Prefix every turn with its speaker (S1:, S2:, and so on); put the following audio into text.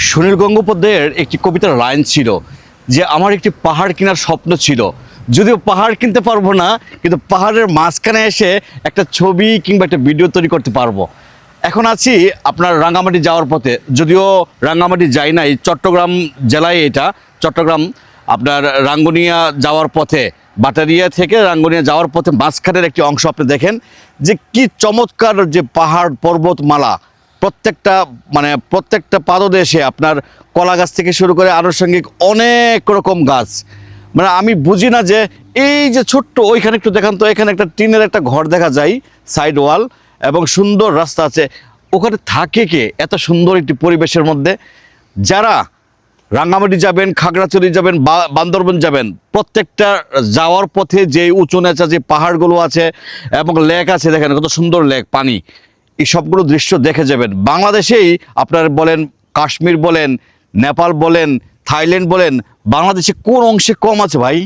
S1: সুনীল গঙ্গোপাধ্যায়ের একটি কবিতার লাইন ছিল যে আমার একটি পাহাড় কেনার স্বপ্ন ছিল, যদিও পাহাড় কিনতে পারবো না, কিন্তু পাহাড়ের মাঝখানে এসে একটা ছবি কিংবা একটা ভিডিও তৈরি করতে পারবো। এখন আছি আপনার রাঙ্গামাটি যাওয়ার পথে, যদিও রাঙ্গামাটি যাই নাই, চট্টগ্রাম জেলায় এটা। চট্টগ্রাম আপনার রাঙ্গুনিয়া যাওয়ার পথে, বাটারিয়া থেকে রাঙ্গুনিয়া যাওয়ার পথে মাঝখানের একটি অংশ আপনি দেখেন যে কি চমৎকার যে পাহাড় পর্বতমালা। প্রত্যেকটা পাদদেশে আপনার কলা গাছ থেকে শুরু করে আনুষঙ্গিক অনেক রকম গাছ। আমি বুঝি না যে এই যে ছোট্ট ওইখানে একটু দেখান তো, এখানে একটা টিনের একটা ঘর দেখা যায়, সাইড ওয়াল এবং সুন্দর রাস্তা আছে। ওখানে থাকে কে এত সুন্দর একটি পরিবেশের মধ্যে? যারা রাঙ্গামাটি যাবেন, খাগড়াছড়ি যাবেন, বান্দরবন যাবেন, প্রত্যেকটা যাওয়ার পথে যে উঁচু নেচা যে পাহাড়গুলো আছে এবং লেক আছে, দেখেন কত সুন্দর লেক, পানি, এই সবগুলো দৃশ্য দেখে যাবেন। বাংলাদেশেই আপনার বলেন, কাশ্মীর বলেন, নেপাল বলেন, থাইল্যান্ড বলেন, বাংলাদেশে কোন অংশে কম আছে ভাই?